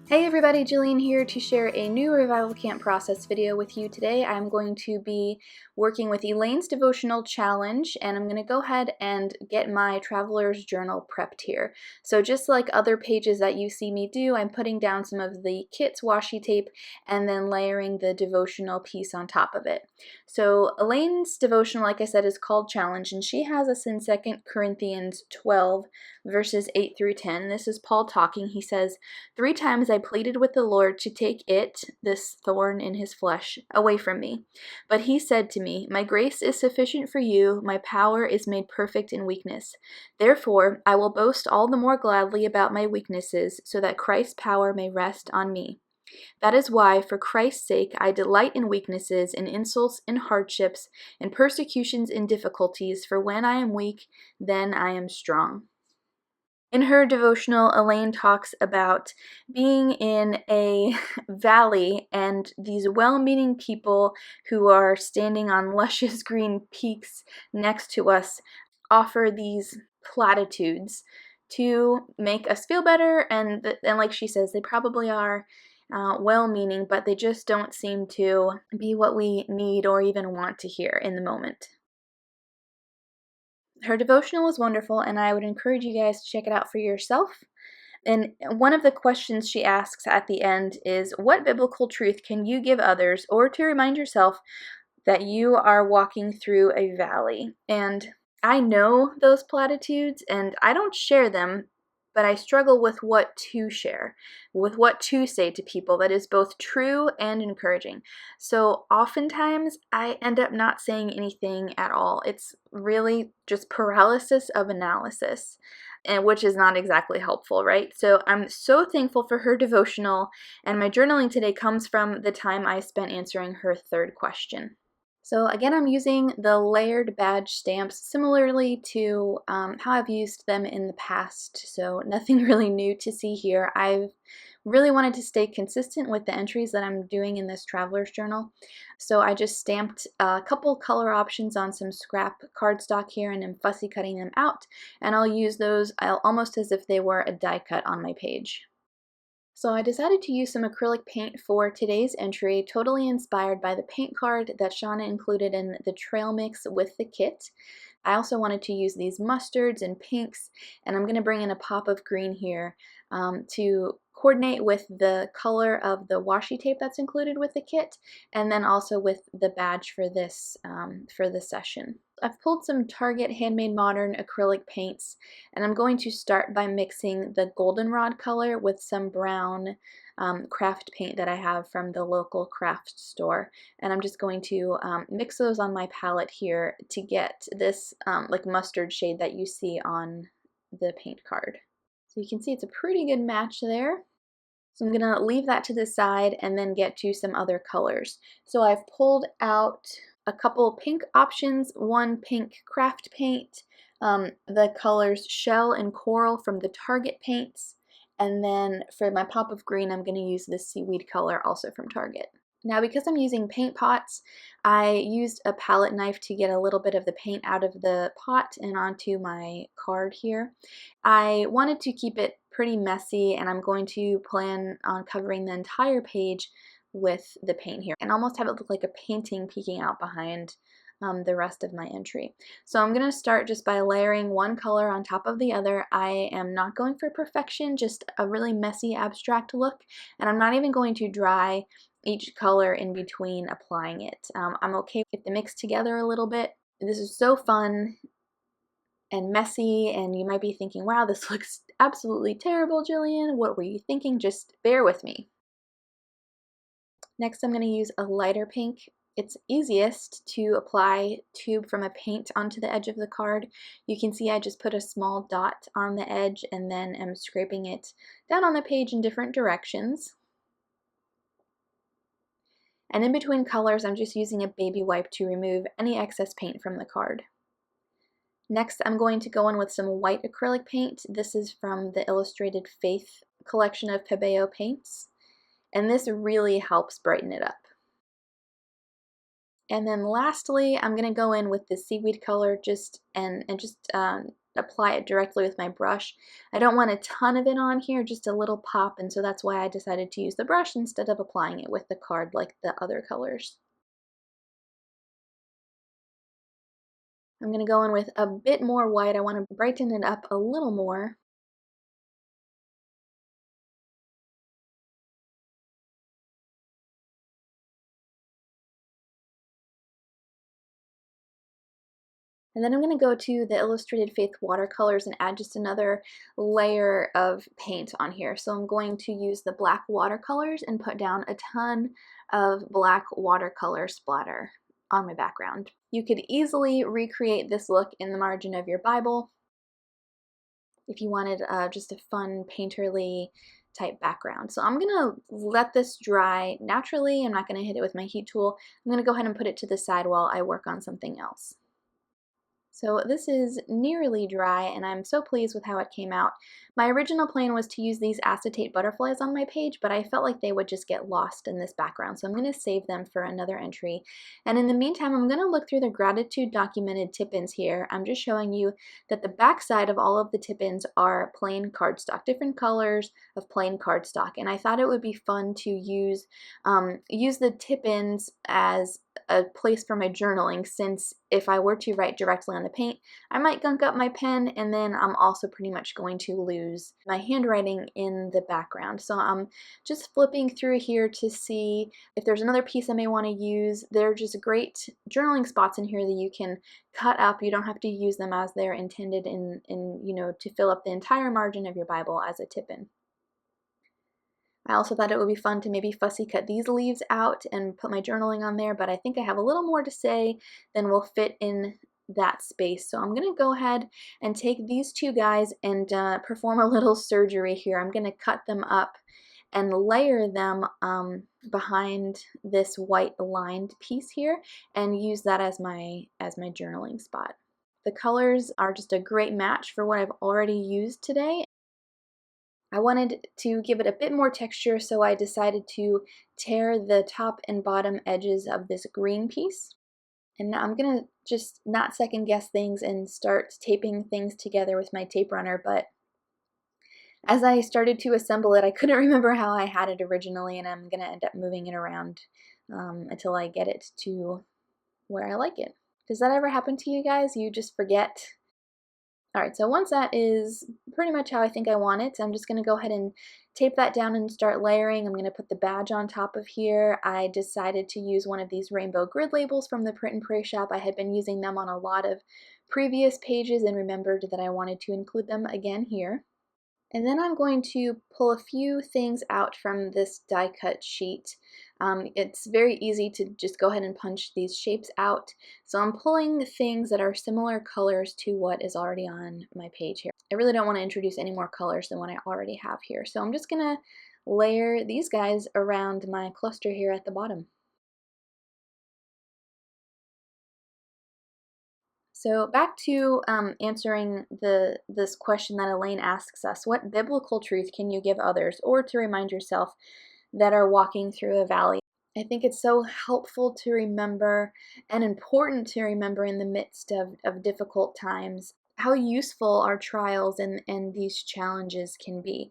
Hey everybody, Jillian here to share a new Revival Camp process video with you today. I'm going to be working with Elaine's Devotional Challenge, and I'm going to go ahead and get my Traveler's Journal prepped here. So just like other pages that you see me do, I'm putting down some of the kit's washi tape and then layering the devotional piece on top of it. So Elaine's Devotional, like I said, is called Challenge, and she has us in 2 Corinthians 12, verses 8 through 10. This is Paul talking. He says, "3 times I pleaded with the Lord to take it," this thorn in his flesh, "away from me. But he said to me, 'My grace is sufficient for you, my power is made perfect in weakness. Therefore, I will boast all the more gladly about my weaknesses, so that Christ's power may rest on me. That is why, for Christ's sake, I delight in weaknesses, in insults, in hardships, in persecutions, in difficulties, for when I am weak, then I am strong.'" In her devotional, Elaine talks about being in a valley and these well-meaning people who are standing on luscious green peaks next to us offer these platitudes to make us feel better, and like she says, they probably are well-meaning, but they just don't seem to be what we need or even want to hear in the moment. Her devotional is wonderful, and I would encourage you guys to check it out for yourself. And one of the questions she asks at the end is, what biblical truth can you give others or to remind yourself that you are walking through a valley? And I know those platitudes, and I don't share them, but I struggle with what to share, with what to say to people that is both true and encouraging. So oftentimes I end up not saying anything at all. It's really just paralysis of analysis, and which is not exactly helpful, right? So I'm so thankful for her devotional, and my journaling today comes from the time I spent answering her third question. So again, I'm using the layered badge stamps similarly to how I've used them in the past, so nothing really new to see here. I've really wanted to stay consistent with the entries that I'm doing in this traveler's journal, so I just stamped a couple color options on some scrap cardstock here, and I'm fussy cutting them out, and I'll use those almost as if they were a die cut on my page. So I decided to use some acrylic paint for today's entry, totally inspired by the paint card that Shanna included in the trail mix with the kit. I also wanted to use these mustards and pinks, and I'm going to bring in a pop of green here to coordinate with the color of the washi tape that's included with the kit, and then also with the badge for this session. I've pulled some Target Handmade Modern acrylic paints, and I'm going to start by mixing the Goldenrod color with some brown craft paint that I have from the local craft store, and I'm just going to mix those on my palette here to get this like mustard shade that you see on the paint card. So you can see it's a pretty good match there. So I'm going to leave that to the side and then get to some other colors. So I've pulled out a couple pink options, one pink craft paint, the colors Shell and Coral from the Target paints, and then for my pop of green I'm going to use the Seaweed color also from Target. Now, because I'm using paint pots, I used a palette knife to get a little bit of the paint out of the pot and onto my card here. I wanted to keep it pretty messy, and I'm going to plan on covering the entire page with the paint here and almost have it look like a painting peeking out behind the rest of my entry. So I'm going to start just by layering one color on top of the other. I am not going for perfection, just a really messy abstract look, and I'm not even going to dry each color in between applying it. I'm okay with the mix together a little bit. This is so fun and messy, and you might be thinking, wow, this looks absolutely terrible, Jillian. What were you thinking? Just bear with me. Next, I'm going to use a lighter pink. It's easiest to apply tube from a paint onto the edge of the card. You can see I just put a small dot on the edge and then am scraping it down on the page in different directions. And in between colors, I'm just using a baby wipe to remove any excess paint from the card. Next, I'm going to go in with some white acrylic paint. This is from the Illustrated Faith collection of Pebeo paints, and this really helps brighten it up. And then lastly, I'm going to go in with the seaweed color and apply it directly with my brush. I don't want a ton of it on here, just a little pop, and so that's why I decided to use the brush instead of applying it with the card like the other colors. I'm going to go in with a bit more white. I want to brighten it up a little more. And then I'm going to go to the Illustrated Faith watercolors and add just another layer of paint on here. So I'm going to use the black watercolors and put down a ton of black watercolor splatter on my background. You could easily recreate this look in the margin of your Bible if you wanted just a fun painterly type background. So I'm going to let this dry naturally. I'm not going to hit it with my heat tool. I'm going to go ahead and put it to the side while I work on something else. So this is nearly dry, and I'm so pleased with how it came out. My original plan was to use these acetate butterflies on my page, but I felt like they would just get lost in this background, so I'm going to save them for another entry. And in the meantime, I'm going to look through the gratitude documented tip-ins here. I'm just showing you that the back side of all of the tip-ins are plain cardstock, different colors of plain cardstock, and I thought it would be fun to use the tip-ins as a place for my journaling, since if I were to write directly on the paint, I might gunk up my pen, and then I'm also pretty much going to lose my handwriting in the background. So I'm just flipping through here to see if there's another piece I may want to use. They're just great journaling spots in here that you can cut up. You don't have to use them as they're intended in to fill up the entire margin of your Bible as a tip-in. I also thought it would be fun to maybe fussy cut these leaves out and put my journaling on there, but I think I have a little more to say than will fit in that space. So I'm going to go ahead and take these two guys and perform a little surgery here. I'm going to cut them up and layer them behind this white lined piece here and use that as my journaling spot. The colors are just a great match for what I've already used today. I wanted to give it a bit more texture, so I decided to tear the top and bottom edges of this green piece. And now I'm going to just not second guess things and start taping things together with my tape runner, but as I started to assemble it, I couldn't remember how I had it originally, and I'm going to end up moving it around until I get it to where I like it. Does that ever happen to you guys? You just forget? Alright, so once that is pretty much how I think I want it, I'm just going to go ahead and tape that down and start layering. I'm going to put the badge on top of here. I decided to use one of these rainbow grid labels from the Print and Pray shop. I had been using them on a lot of previous pages and remembered that I wanted to include them again here. And then I'm going to pull a few things out from this die cut sheet. It's very easy to just go ahead and punch these shapes out. So I'm pulling things that are similar colors to what is already on my page here. I really don't want to introduce any more colors than what I already have here. So I'm just going to layer these guys around my cluster here at the bottom. So back to answering this question that Elaine asks us: what biblical truth can you give others or to remind yourself that are walking through a valley? I think it's so helpful to remember and important to remember in the midst of difficult times how useful our trials and these challenges can be.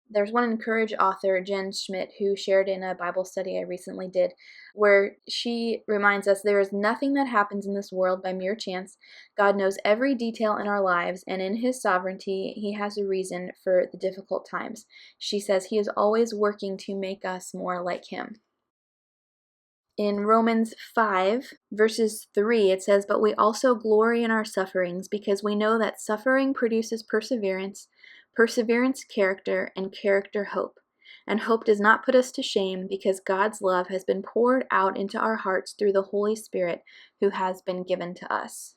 There's one Encourage author, Jen Schmidt, who shared in a Bible study I recently did, where she reminds us there is nothing that happens in this world by mere chance. God knows every detail in our lives, and in His sovereignty, He has a reason for the difficult times. She says He is always working to make us more like Him. In Romans 5, verses 3, it says, "But we also glory in our sufferings, because we know that suffering produces perseverance, perseverance character, and character hope. And hope does not put us to shame, because God's love has been poured out into our hearts through the Holy Spirit who has been given to us."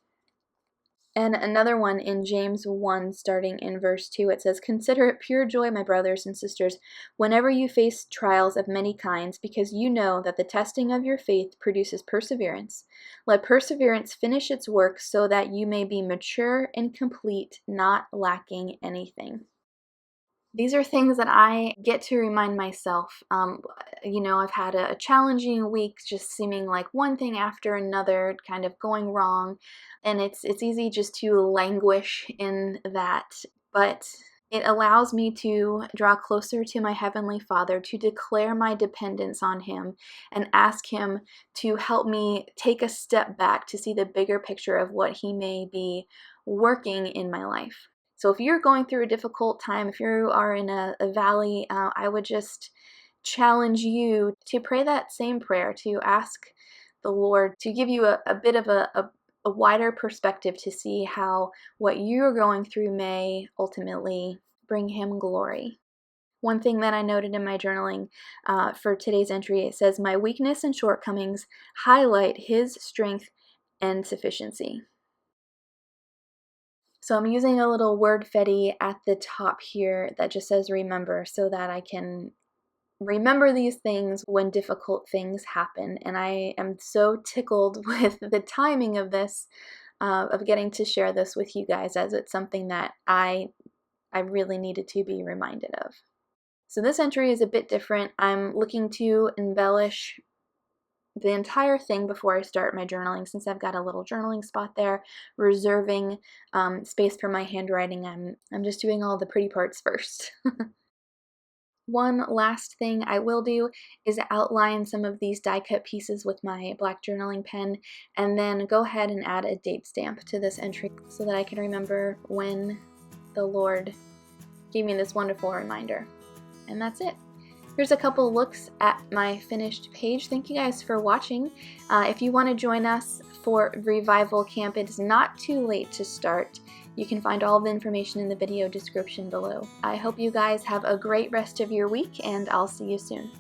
And another one in James 1, starting in verse 2, it says, "Consider it pure joy, my brothers and sisters, whenever you face trials of many kinds, because you know that the testing of your faith produces perseverance. Let perseverance finish its work, so that you may be mature and complete, not lacking anything." These are things that I get to remind myself. I've had a challenging week, just seeming like one thing after another kind of going wrong, and it's easy just to languish in that. But it allows me to draw closer to my Heavenly Father, to declare my dependence on Him, and ask Him to help me take a step back to see the bigger picture of what He may be working in my life. So if you're going through a difficult time, if you are in a valley, I would just challenge you to pray that same prayer, to ask the Lord to give you a bit of a wider perspective to see how what you're going through may ultimately bring Him glory. One thing that I noted in my journaling for today's entry, it says, "My weakness and shortcomings highlight His strength and sufficiency." So I'm using a little word fetty at the top here that just says remember, so that I can remember these things when difficult things happen. And I am so tickled with the timing of this, of getting to share this with you guys, as it's something that I really needed to be reminded of. So this entry is a bit different. I'm looking to embellish the entire thing before I start my journaling, since I've got a little journaling spot there, reserving space for my handwriting. I'm just doing all the pretty parts first. One last thing I will do is outline some of these die cut pieces with my black journaling pen, and then go ahead and add a date stamp to this entry so that I can remember when the Lord gave me this wonderful reminder. And that's it. Here's a couple looks at my finished page. Thank you guys for watching. If you want to join us for Revival Camp, it is not too late to start. You can find all the information in the video description below. I hope you guys have a great rest of your week, and I'll see you soon.